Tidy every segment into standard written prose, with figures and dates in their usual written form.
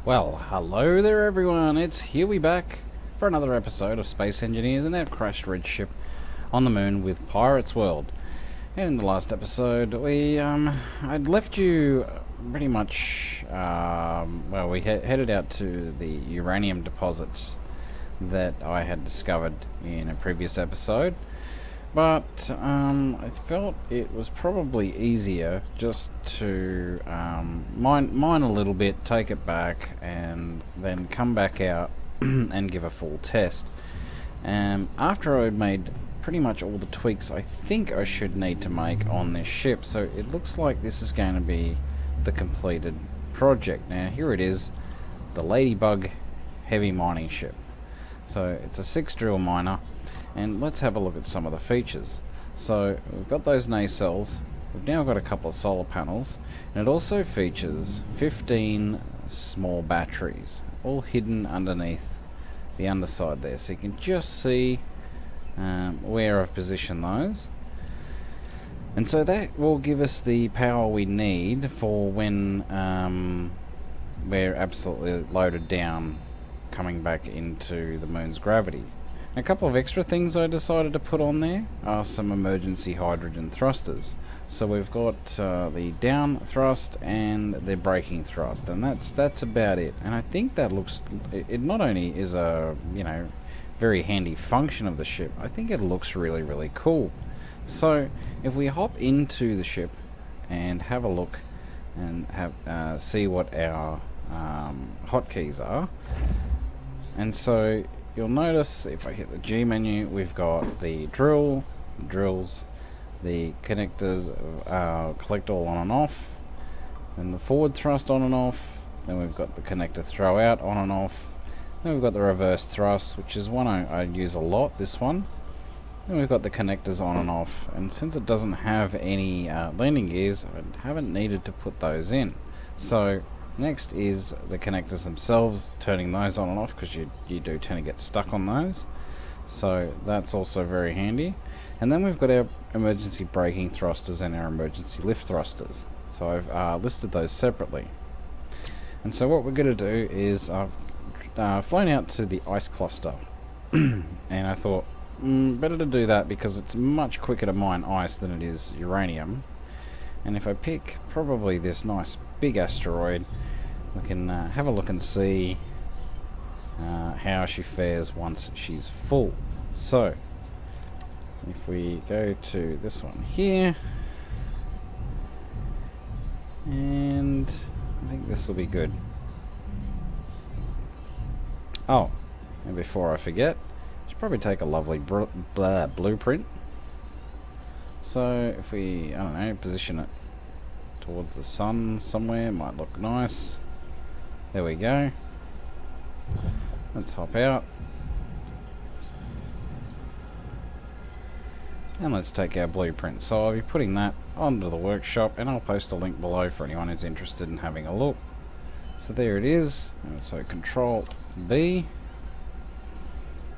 Well, hello there everyone, it's here we back for another episode of Space Engineers and our crashed red ship on the moon with Pirates World. And in the last episode I'd left you pretty much, we headed out to the uranium deposits that I had discovered in a previous episode. But I felt it was probably easier just to mine a little bit, take it back, and then come back out and give a full test. After I'd made pretty much all the tweaks I think I should need to make on this ship, so it looks like this is going to be the completed project. Now here it is, the Ladybug heavy mining ship. So it's a 6 drill miner. And let's have a look at some of the features. So we've got those nacelles, we've now got a couple of solar panels, and it also features 15 small batteries, all hidden underneath the underside there. So you can just see where I've positioned those. And so that will give us the power we need for when we're absolutely loaded down coming back into the moon's gravity. A couple of extra things I decided to put on there are some emergency hydrogen thrusters. So we've got the down thrust and the braking thrust, and that's about it. And I think that it not only is a very handy function of the ship, I think it looks really cool. So if we hop into the ship and have a look and see what our hotkeys are, and so you'll notice if I hit the G menu, we've got the drills, the connectors, collect all on and off, then the forward thrust on and off, then we've got the connector throw out on and off, then we've got the reverse thrust, which is one I use a lot, this one, then we've got the connectors on and off, and since it doesn't have any landing gears, I haven't needed to put those in. So next is the connectors themselves, turning those on and off, because you do tend to get stuck on those. So that's also very handy. And then we've got our emergency braking thrusters and our emergency lift thrusters. So I've listed those separately. And so what we're going to do is I've flown out to the ice cluster. And I thought, better to do that because it's much quicker to mine ice than it is uranium. And if I pick probably this nice big asteroid, we can have a look and see how she fares once she's full. So if we go to this one here, and I think this will be good. Oh, and before I forget, I should probably take a lovely blueprint. So if we, I don't know, position it towards the sun somewhere, might look nice. There we go. Let's hop out. And let's take our blueprint. So I'll be putting that onto the workshop, and I'll post a link below for anyone who's interested in having a look. So there it is. So Control B.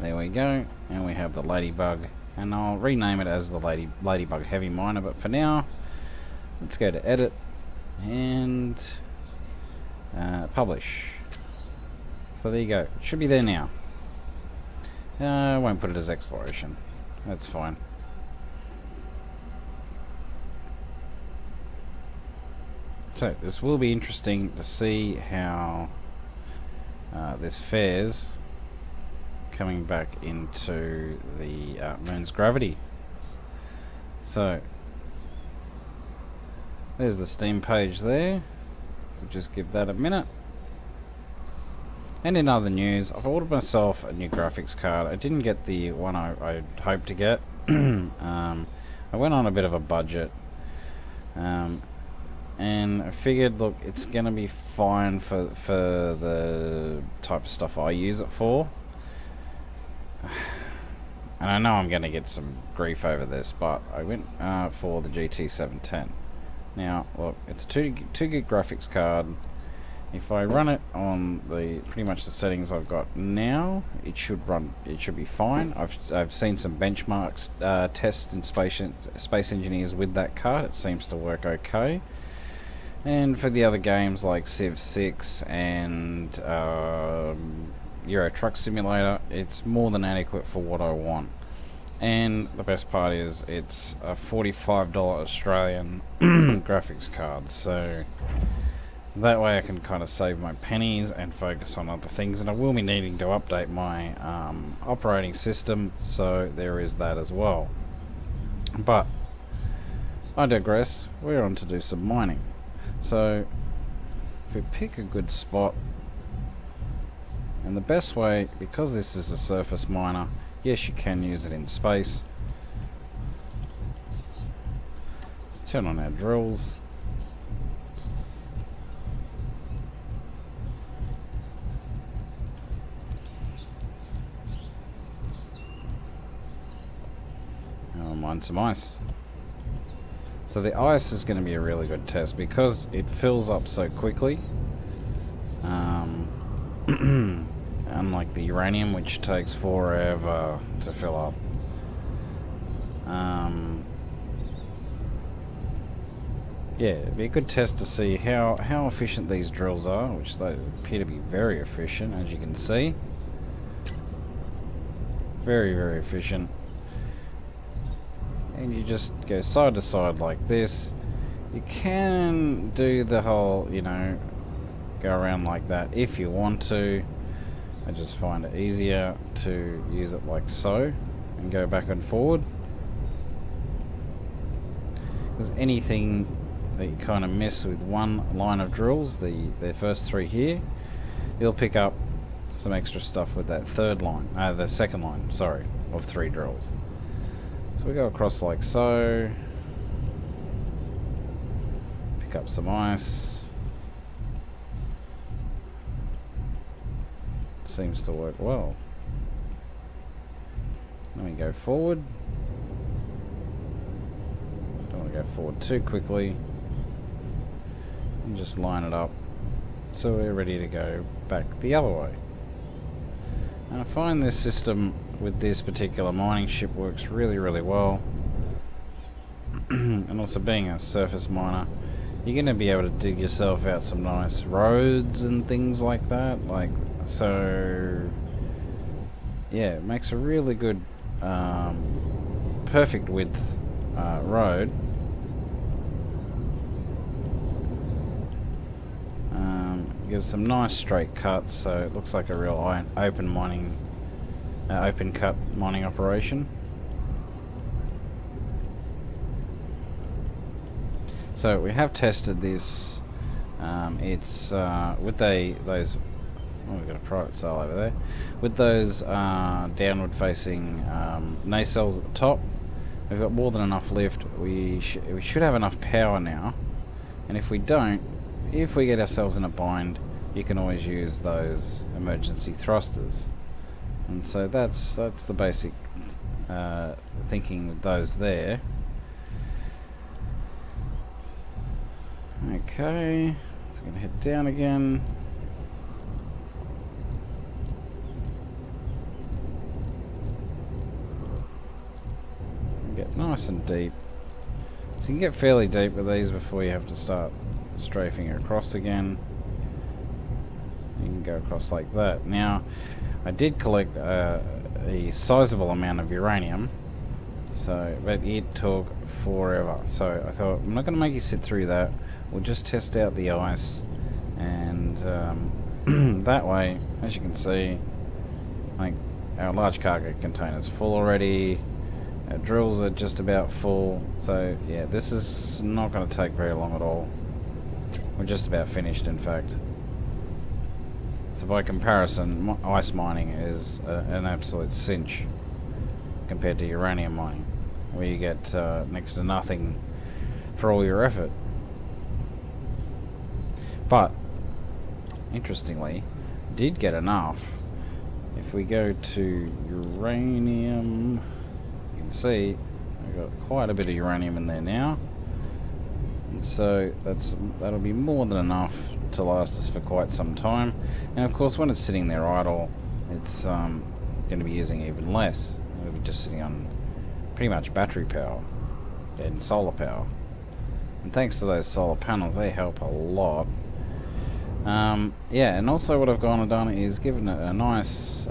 There we go. And we have the Ladybug. And I'll rename it as the Ladybug Heavy Miner, but for now, let's go to Edit and Publish. So there you go. It should be there now. I won't put it as exploration. That's fine. So this will be interesting to see how this fares coming back into the moon's gravity. So there's the Steam page there. We'll just give that a minute. And in other news, I've ordered myself a new graphics card. I didn't get the one I hoped to get. I went on a bit of a budget. And I figured, look, it's going to be fine for the type of stuff I use it for. And I know I'm going to get some grief over this, but I went for the GT710. Now, look, it's a 2 gig graphics card. If I run it on pretty much the settings I've got now, it should be fine. I've seen some benchmarks tests in Space Engineers with that card. It seems to work okay. And for the other games like Civ 6 and Euro Truck Simulator, it's more than adequate for what I want. And the best part is it's a $45 Australian graphics card, so that way I can kind of save my pennies and focus on other things. And I will be needing to update my operating system, so there is that as well. But I digress. We're on to do some mining. So if we pick a good spot, and the best way, because this is a surface miner, yes, you can use it in space. Let's turn on our drills. I'll mine some ice. So the ice is going to be a really good test because it fills up so quickly. Unlike the uranium, which takes forever to fill up. Yeah, it'd be a good test to see how efficient these drills are, which they appear to be very efficient, as you can see. Very, very efficient. And you just go side to side like this. You can do the whole, you know, go around like that if you want to. I just find it easier to use it like so and go back and forward. Because anything that you kind of miss with one line of drills, the first three here, you'll pick up some extra stuff with that third line, the second line, sorry, of three drills. So we go across like so, pick up some ice. Seems to work well. Let me go forward. Don't want to go forward too quickly. And just line it up so we're ready to go back the other way. And I find this system with this particular mining ship works really, really well. And also being a surface miner, you're going to be able to dig yourself out some nice roads and things like that. So yeah, it makes a really good perfect width road. Gives some nice straight cuts, so it looks like a real open cut mining operation. So we have tested this. It's with those. Oh, we've got a private sale over there. With those downward facing nacelles at the top, we've got more than enough lift. We should have enough power now. And if we don't, if we get ourselves in a bind, you can always use those emergency thrusters. And so that's the basic thinking with those there. Okay, so we're going to head down again. Get nice and deep. So you can get fairly deep with these before you have to start strafing across again. You can go across like that. Now, I did collect a sizable amount of uranium, but it took forever. So I thought, I'm not going to make you sit through that. We'll just test out the ice, and that way, as you can see, like our large cargo container's full already. Our drills are just about full, so yeah, this is not going to take very long at all. We're just about finished, in fact. So by comparison, ice mining is an absolute cinch compared to uranium mining, where you get next to nothing for all your effort. But, interestingly, did get enough. If we go to uranium, see, I've got quite a bit of uranium in there now, and so that'll be more than enough to last us for quite some time. And of course, when it's sitting there idle, it's going to be using even less. It'll be just sitting on pretty much battery power and solar power, And thanks to those solar panels, they help a lot. Yeah, and also what I've gone and done is given it a nice, you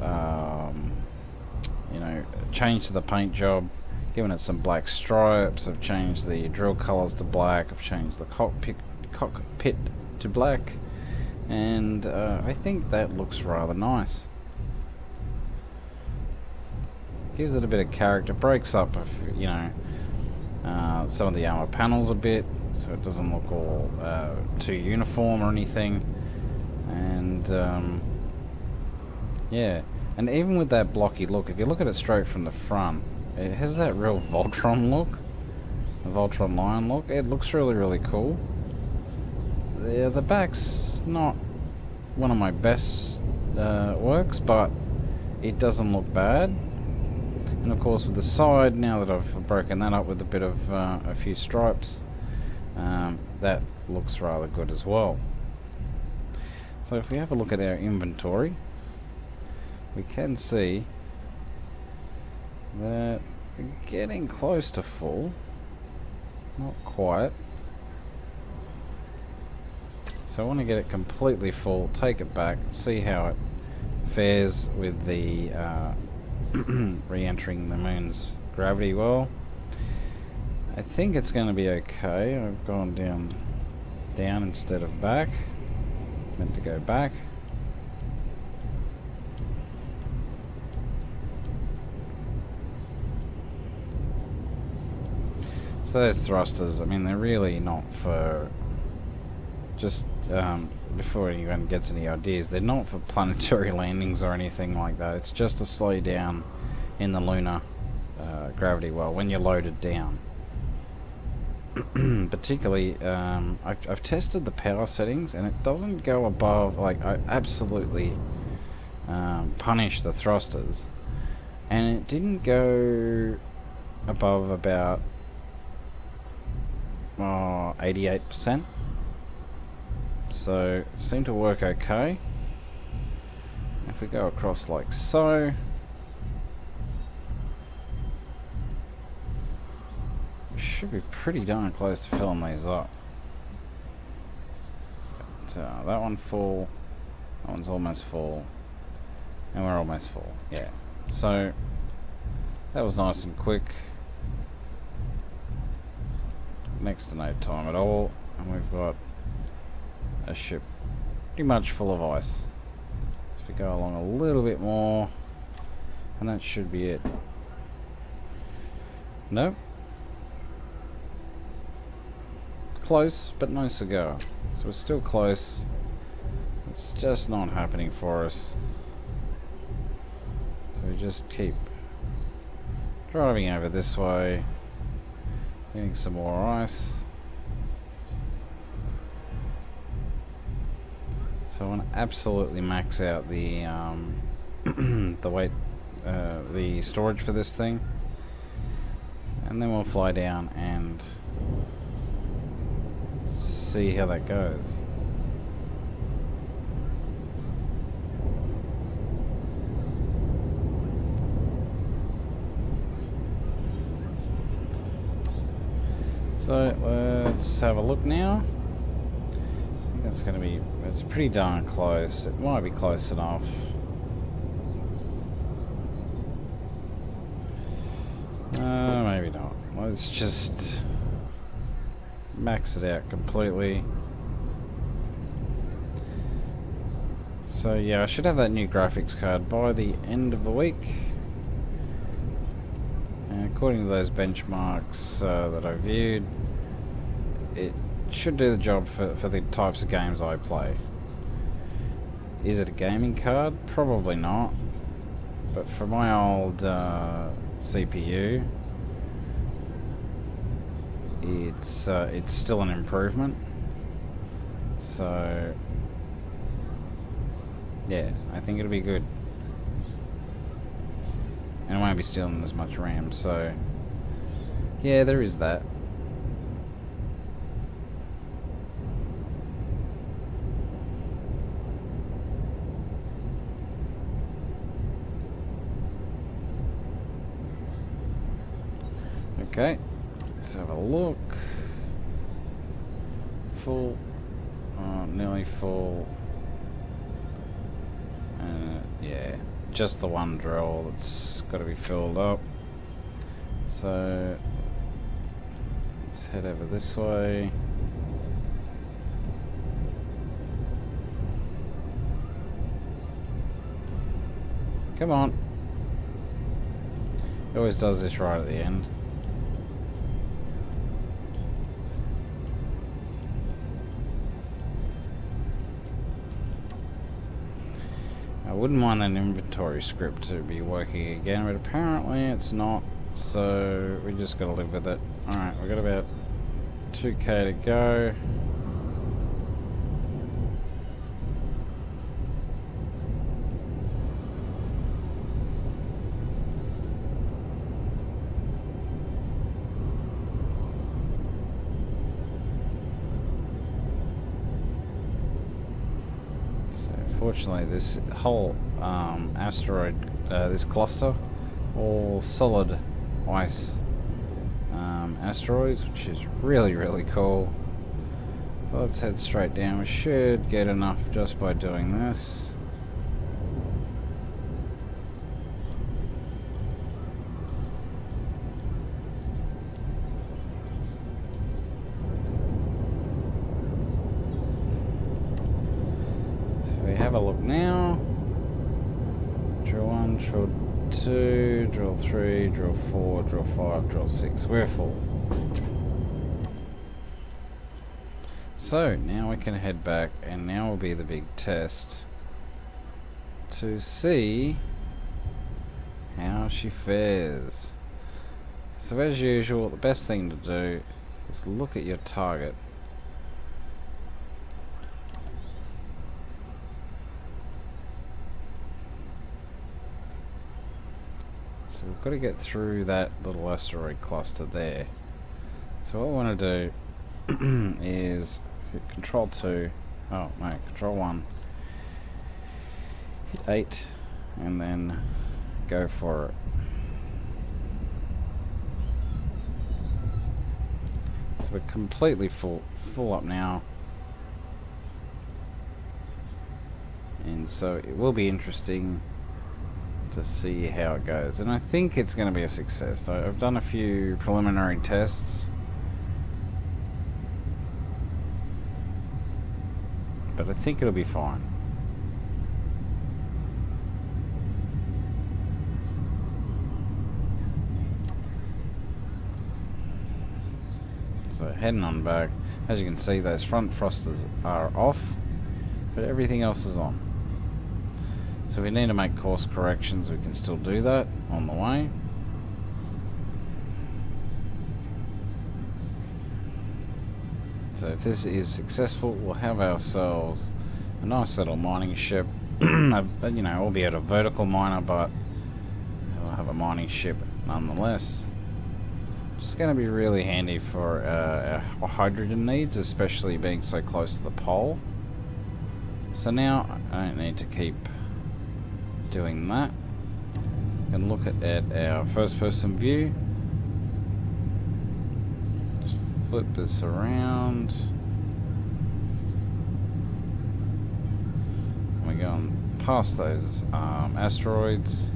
know, change to the paint job, given it some black stripes. I've changed the drill colours to black. I've changed the cockpit to black, and I think that looks rather nice. Gives it a bit of character, breaks up, you know, some of the armor panels a bit, so it doesn't look all too uniform or anything. And yeah, and even with that blocky look, if you look at it straight from the front, it has that real Voltron look, the Voltron Lion look. It looks really cool. The back's not one of my best works, but it doesn't look bad. And of course with the side, now that I've broken that up with a bit of a few stripes, that looks rather good as well. So if we have a look at our inventory, we can see that we're getting close to full. Not quite. So I want to get it completely full, take it back, see how it fares with the re-entering the moon's gravity well. I think it's going to be okay. I've gone down instead of back. Meant to go back. So those thrusters, I mean, they're really not for just before anyone gets any ideas, they're not for planetary landings or anything like that. It's just to slow down in the lunar gravity well when you're loaded down. Particularly, I've tested the power settings and it doesn't go above, like, I absolutely punished the thrusters, and it didn't go above about 88%. So it seemed to work okay. If we go across like so, we should be pretty darn close to filling these up. But, that one full, that one's almost full, and we're almost full. Yeah, so that was nice and quick. Next to no time at all, and we've got a ship pretty much full of ice. So if we go along a little bit more, and that should be it. Nope. Close, but no cigar. So we're still close. It's just not happening for us. So we just keep driving over this way, getting some more ice. So I want to absolutely max out the the weight, the storage for this thing, and then we'll fly down and see how that goes. So let's have a look now. I think that's going to be, it's pretty darn close. It might be close enough. Maybe not. Let's just max it out completely. So yeah, I should have that new graphics card by the end of the week. And according to those benchmarks that I viewed, it should do the job for the types of games I play. Is it a gaming card? Probably not. But for my old CPU, it's still an improvement. So yeah, I think it'll be good. And I won't be stealing as much RAM, so yeah, there is that. Okay, let's have a look. full. Nearly full. Yeah, just the one drill that's got to be filled up. So let's head over this way. Come on. It always does this right at the end. I wouldn't want an inventory script to be working again, but apparently it's not, so we just gotta live with it. Alright, we've got about 2k to go. Fortunately, this whole asteroid, this cluster, all solid ice asteroids, which is really, really cool. So let's head straight down. We should get enough just by doing this. Have a look now. Drill 1, drill 2, drill 3, drill 4, drill 5, drill 6. We're full. So now we can head back, and now will be the big test to see how she fares. So as usual, the best thing to do is look at your target. So we've got to get through that little asteroid cluster there. So what I want to do is hit Control 2, oh no, Control 1, hit 8, and then go for it. So we're completely full up now. And so it will be interesting to see how it goes, and I think it's going to be a success. I've done a few preliminary tests, but I think it'll be fine. So heading on back, as you can see, those front thrusters are off, but everything else is on. So if we need to make course corrections, we can still do that on the way. So if this is successful, we'll have ourselves a nice little mining ship. You know, albeit a vertical miner, but we'll have a mining ship nonetheless. Just going to be really handy for our hydrogen needs, especially being so close to the pole. So now I don't need to keep doing that. And look at our first person view. Just flip this around. We're going past those asteroids.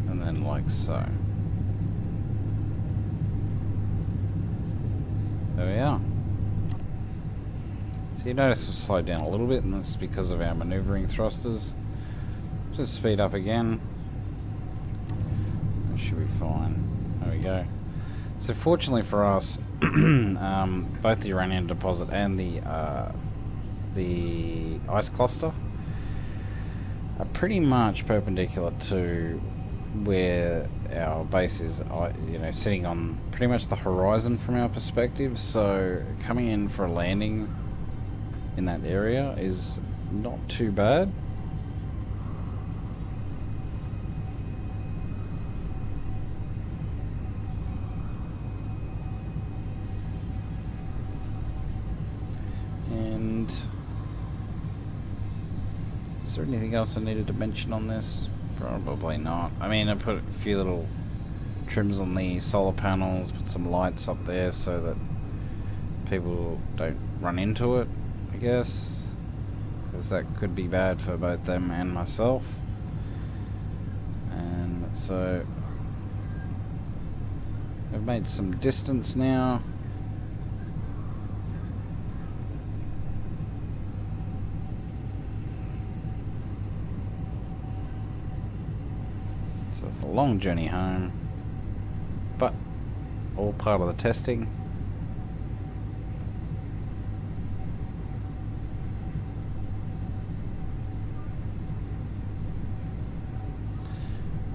And then like so. There we are. So you notice we've slowed down a little bit, and that's because of our maneuvering thrusters. Just speed up again. It should be fine. There we go. So fortunately for us, both the uranium deposit and the ice cluster are pretty much perpendicular to where our base is, you know, sitting on pretty much the horizon from our perspective. So coming in for a landing in that area is not too bad. And is there anything else I needed to mention on this? Probably not. I mean, I put a few little trims on the solar panels, put some lights up there so that people don't run into it, I guess, because that could be bad for both them and myself. And so I've made some distance now. So it's a long journey home, but all part of the testing.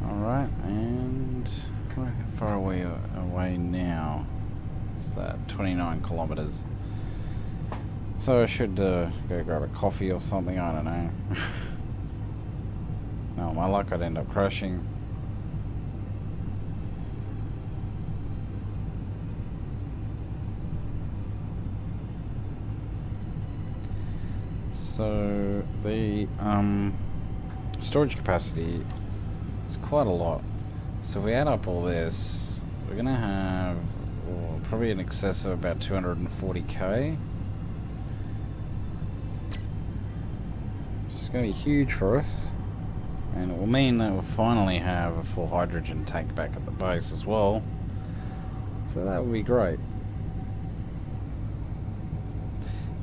Alright, and how far away now? It's that 29 kilometers. So I should go grab a coffee or something, I don't know. No, my luck, I'd end up crashing. So the storage capacity is quite a lot. So if we add up all this, we're gonna have probably in excess of about 240k. It's gonna be huge for us, and it will mean that we'll finally have a full hydrogen tank back at the base as well. So that would be great.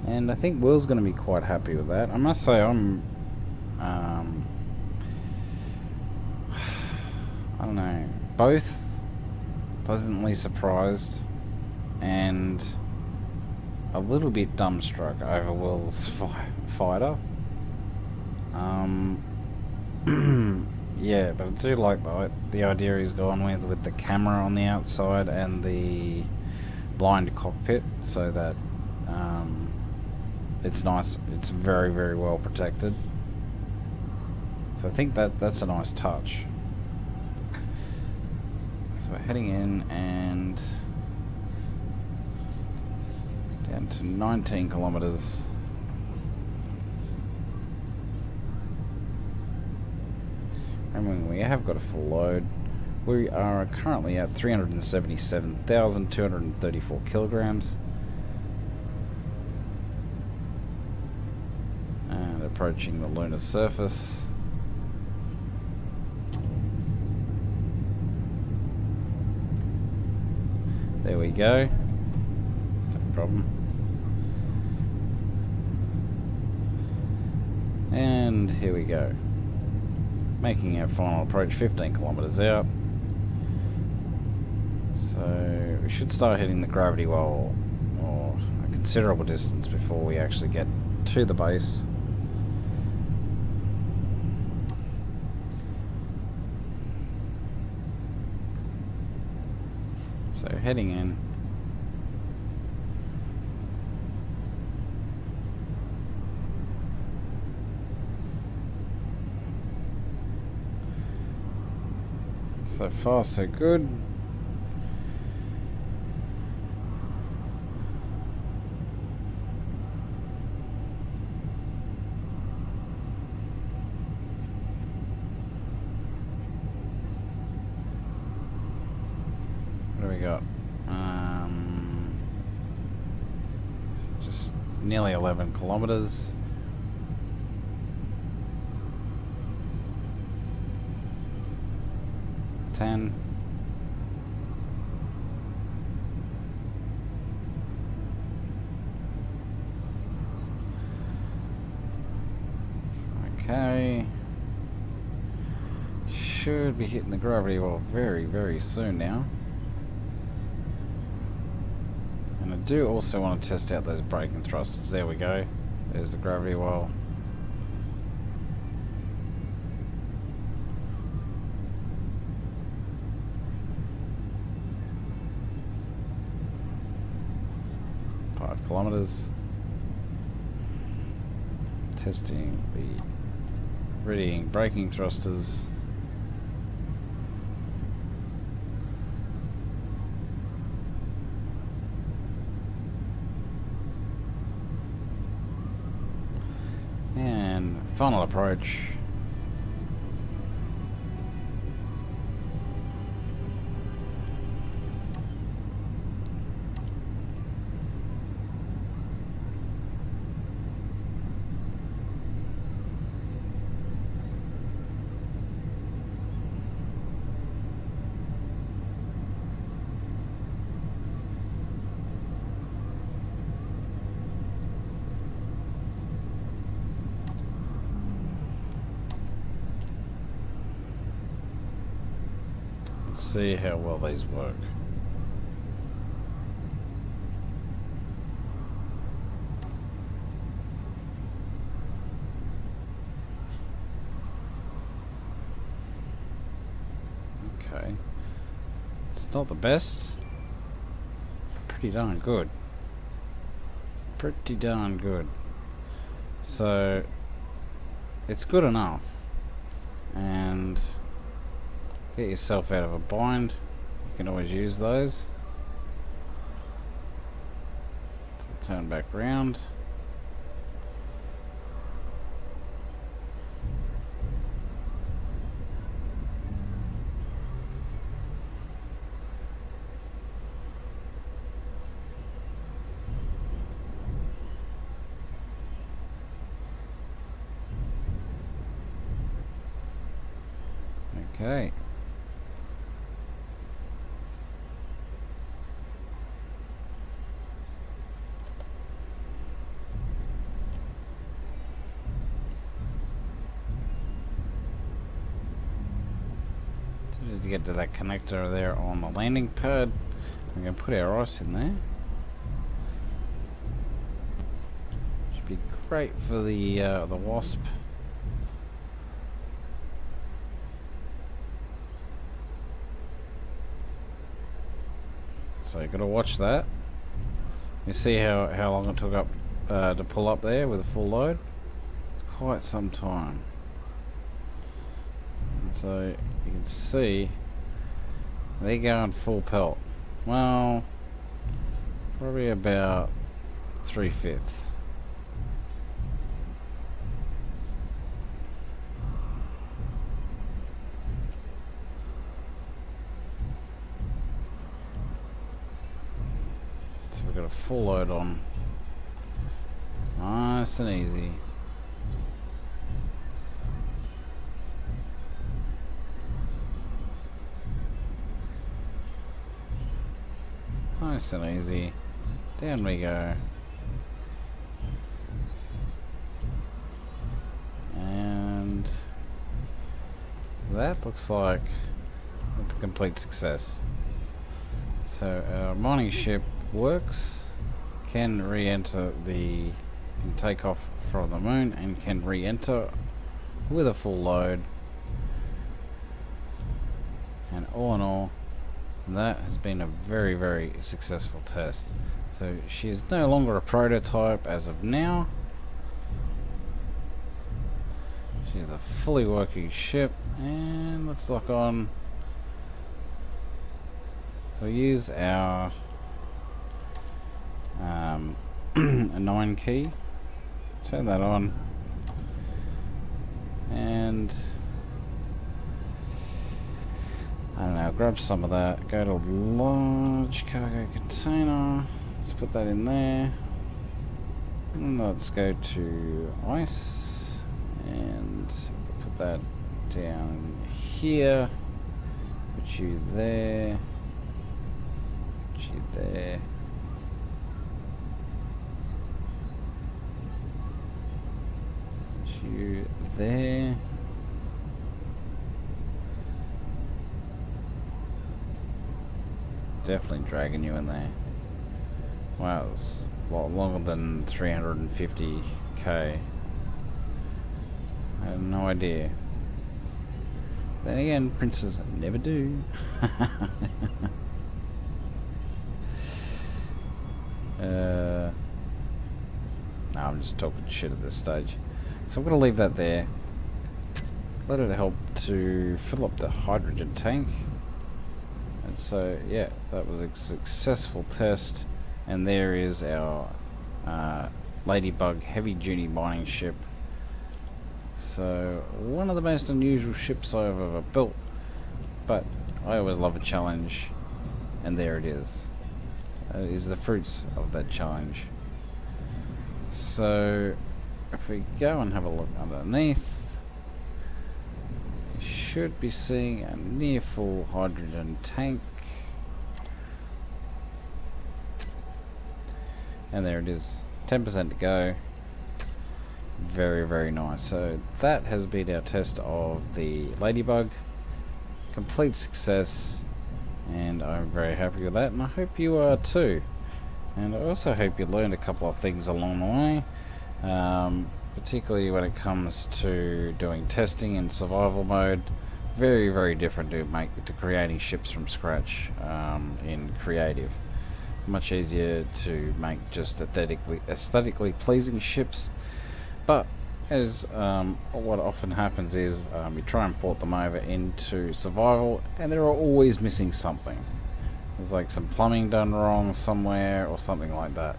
And I think Will's going to be quite happy with that. I must say I'm, I don't know, both pleasantly surprised and a little bit dumbstruck over Will's fighter. Yeah, but I do like the idea he's gone with the camera on the outside and the blind cockpit, so that it's nice. It's very, very well protected. So I think that's a nice touch. So we're heading in and down to 19 kilometers. And we have got a full load. We are currently at 377,234 kilograms. And approaching the lunar surface. There we go. No problem. And here we go. Making our final approach 15 kilometers out. So we should start hitting the gravity well, or a considerable distance before we actually get to the base. So heading in. So far so good. What do we got? Just nearly 11 kilometers. Okay. Should be hitting the gravity well very, very soon now. And I do also want to test out those braking thrusters. There we go. There's the gravity well. Kilometers. Testing the readying braking thrusters. And final approach. see how well these work. Okay. It's not the best. Pretty darn good. Pretty darn good. So it's good enough. And get yourself out of a bind. You can always use those. Turn back round. Okay. So we need to get to that connector there on the landing pad. We're going to put our ice in there. Should be great for the wasp. So you've got to watch that. You see how long it took up to pull up there with a full load? It's quite some time. And so you can see they're going full pelt. Well, probably about 3/5. So we've got a full load on. Nice and easy. Nice and easy. Down we go. And that looks like it's a complete success. So our mining ship works, can re-enter can take off from the moon and can re-enter with a full load. And all in all, that has been a very, very successful test. So she is no longer a prototype as of now. She is a fully working ship, and let's lock on. So we use our a 9 key. Turn that on, and I don't know, grab some of that, go to large cargo container, let's put that in there, and let's go to ice, and put that down here, put you there, put you there, put you there. Definitely dragging you in there. Wow, it's a lot longer than 350k. I had no idea. Then again, princes never do. No, I'm just talking shit at this stage. So I'm going to leave that there. Let it help to fill up the hydrogen tank. And so, yeah, that was a successful test, and there is our Ladybug heavy-duty mining ship. So, one of the most unusual ships I've ever built, but I always love a challenge, and there it is. It is the fruits of that challenge. So, if we go and have a look underneath, should be seeing a near full hydrogen tank, and there it is, 10% to go. Very, very nice. So that has been our test of the Ladybug. Complete success. and I'm very happy with that, and I hope you are too. And I also hope you learned a couple of things along the way, particularly when it comes to doing testing in survival mode. Very, very different to creating ships from scratch in creative. Much easier to make just aesthetically pleasing ships, but as what often happens is you try and port them over into survival and they're always missing something. There's like some plumbing done wrong somewhere or something like that.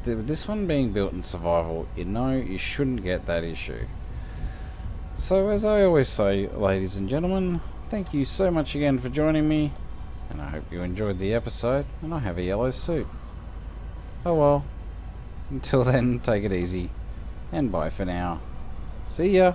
This one being built in survival, you shouldn't get that issue. So as I always say, ladies and gentlemen, thank you so much again for joining me, and I hope you enjoyed the episode, and I have a yellow suit. Oh well, until then, take it easy, and bye for now. See ya!